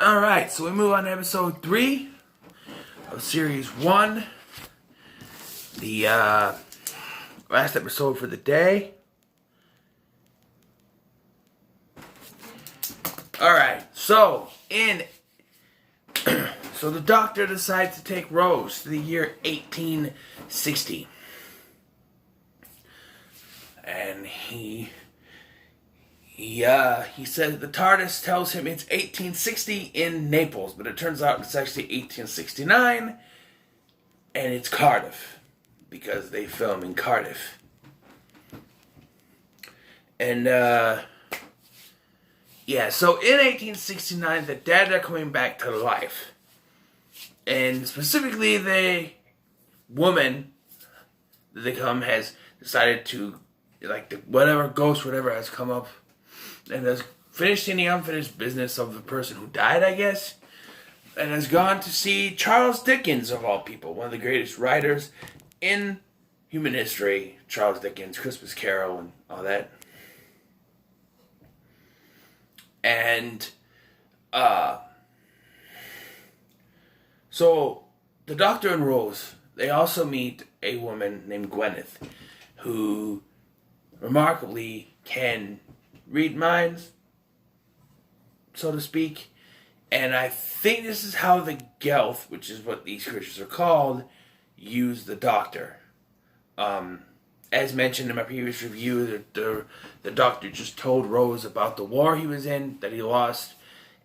Alright, so we move on to episode 3 of series 1. The last episode for the day. Alright, so so the doctor decides to take Rose to the year 1860. And he says the TARDIS tells him it's 1860 in Naples, but it turns out it's actually 1869, and it's Cardiff, because they film in Cardiff. And, so in 1869, the dead are coming back to life. And specifically, the woman that they come has decided to, whatever has come up, and has finished any unfinished business of the person who died, I guess, and has gone to see Charles Dickens, of all people, one of the greatest writers in human history. Charles Dickens, Christmas Carol, and all that. And, so the Doctor and Rose, they also meet a woman named Gwyneth, who remarkably can read minds, so to speak. And I think this is how the Gelth, which is what these creatures are called, use the Doctor. As mentioned in my previous review, the Doctor just told Rose about the war he was in, that he lost.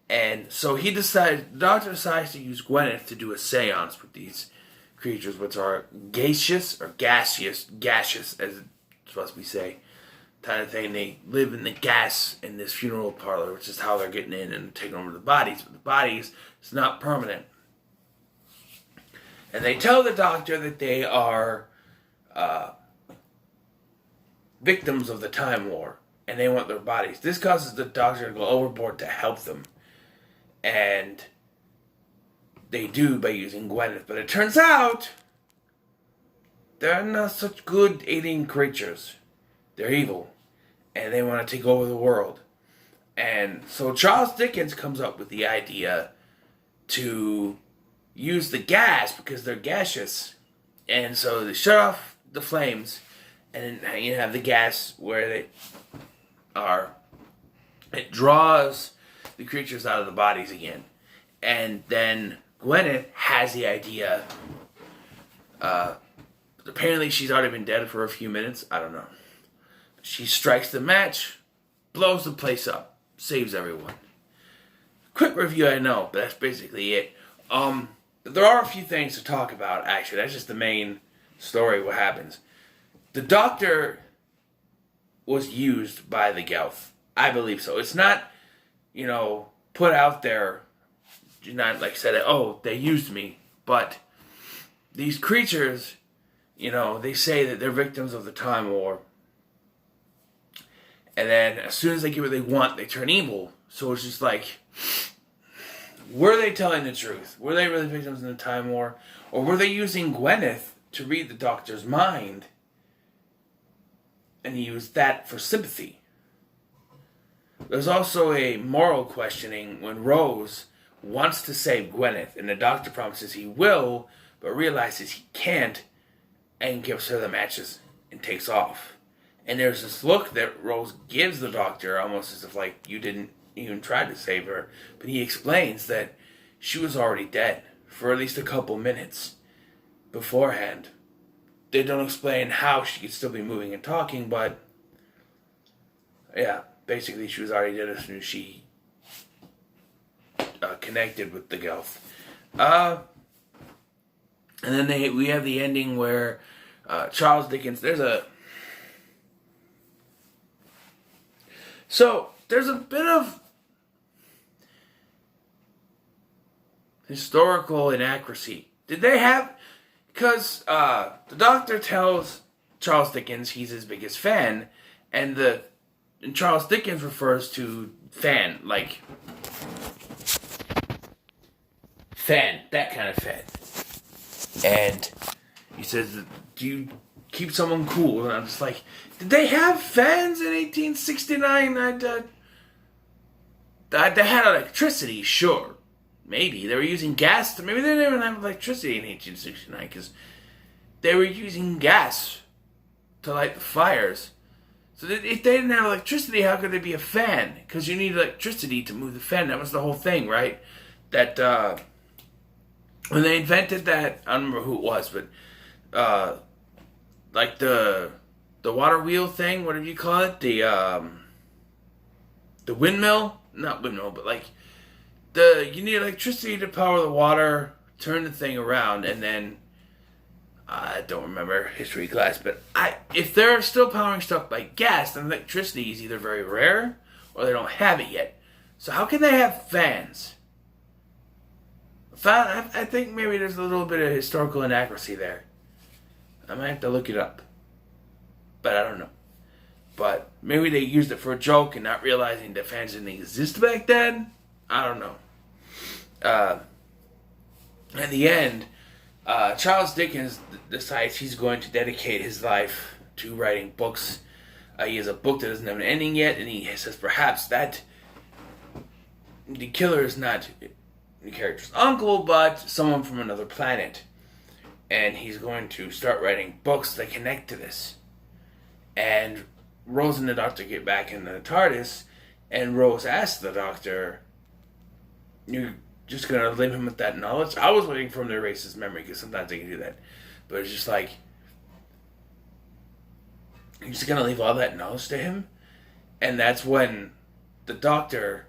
And so the Doctor decides to use Gwyneth to do a seance with these creatures, which are gaseous, as it's supposed to be say, kind of thing. They live in the gas in this funeral parlor, which is how they're getting in and taking over the bodies. But the bodies, it's not permanent. And they tell the Doctor that they are victims of the Time War, and they want their bodies. This causes the Doctor to go overboard to help them. And they do by using Gwyneth. But it turns out they're not such good alien creatures. They're evil. And they want to take over the world. And so Charles Dickens comes up with the idea to use the gas because they're gaseous. And so they shut off the flames, and then you have the gas where they are. It draws the creatures out of the bodies again. And then Gwyneth has the idea. Apparently she's already been dead for a few minutes. I don't know. She strikes the match, blows the place up, saves everyone. Quick review, I know, but that's basically it. There are a few things to talk about, actually. That's just the main story, what happens. The Doctor was used by the Gelth. I believe so. It's not, put out there, not like said, oh, they used me. But these creatures, they say that they're victims of the Time War. And then as soon as they get what they want, they turn evil. So it's just like, were they telling the truth? Were they really victims in the Time War? Or were they using Gwyneth to read the Doctor's mind and use that for sympathy? There's also a moral questioning when Rose wants to save Gwyneth, and the Doctor promises he will, but realizes he can't, and gives her the matches and takes off. And there's this look that Rose gives the Doctor, almost as if you didn't even try to save her. But he explains that she was already dead for at least a couple minutes beforehand. They don't explain how she could still be moving and talking, but yeah, basically she was already dead as soon as she connected with the Gelth. And then we have the ending where Charles Dickens, there's a bit of historical inaccuracy. Did they have... Because the Doctor tells Charles Dickens he's his biggest fan, and Charles Dickens refers to fan, fan, that kind of fan. And he says, do you keep someone cool? And I'm just like, did they have fans in 1869? They had electricity, sure. maybe they were using gas. Maybe they didn't even have electricity in 1869 because they were using gas to light the fires. So if they didn't have electricity, how could there be a fan? Because you need electricity to move the fan. That was the whole thing, right? That when they invented that, I don't remember who it was, but like the water wheel thing, whatever you call it, the windmill, not windmill, but like you need electricity to power the water, turn the thing around, and then I don't remember history class, but if they're still powering stuff by gas, then electricity is either very rare or they don't have it yet. So how can they have fans? I think maybe there's a little bit of historical inaccuracy there. I might have to look it up, but I don't know. But maybe they used it for a joke and not realizing that fans didn't exist back then. I don't know. In the end, Charles Dickens decides he's going to dedicate his life to writing books. He has a book that doesn't have an ending yet, and he says perhaps that the killer is not the character's uncle, but someone from another planet. And he's going to start writing books that connect to this. And Rose and the Doctor get back in the TARDIS, and Rose asks the Doctor, "You're just going to leave him with that knowledge?" I was waiting for him to erase his memory, because sometimes they can do that. But it's just like, you're just going to leave all that knowledge to him? And that's when the Doctor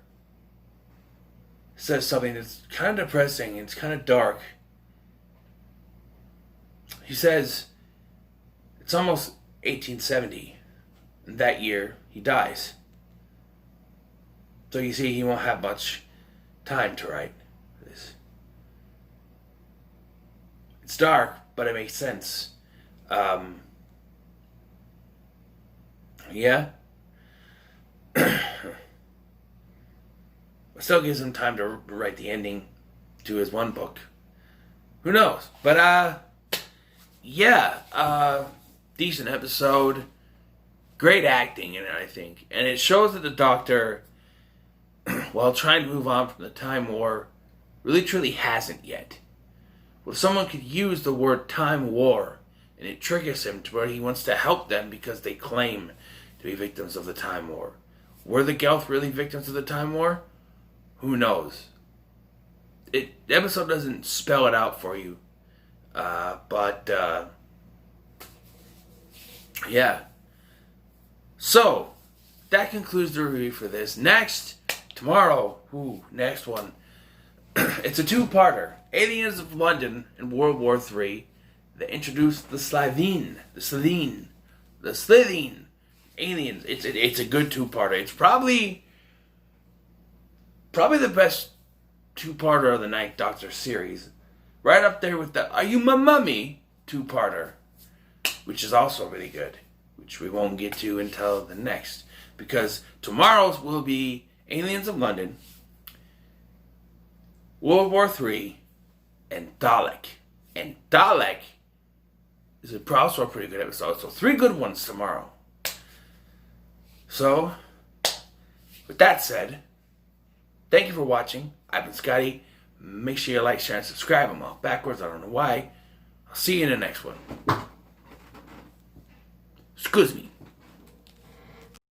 says something that's kind of depressing, it's kind of dark. He says, it's almost 1870. And that year, he dies. So you see, he won't have much time to write this. It's dark, but it makes sense. Yeah. It still gives him time to write the ending to his one book. Who knows? But, yeah. Decent episode. Great acting in it, I think. And it shows that the Doctor, while trying to move on from the Time War, really truly hasn't yet. Well, someone could use the word Time War, and it triggers him to where he wants to help them because they claim to be victims of the Time War. Were the Gelth really victims of the Time War? Who knows? The episode doesn't spell it out for you. But yeah. So, that concludes the review for this. Tomorrow, next one. It's a two-parter. Aliens of London in World War III. They introduced the Slitheen aliens. It's a good two-parter. It's probably the best two-parter of the Ninth Doctor series. Right up there with the Are You My Mummy two-parter, which is also really good, which we won't get to until the next, because tomorrow's will be Aliens of London, World War III, and Dalek. And Dalek is also a pretty good episode, so 3 good ones tomorrow. So, with that said, thank you for watching. I've been Scotty. Make sure you like, share, and subscribe. I'm off backwards. I don't know why. I'll see you in the next one. Excuse me.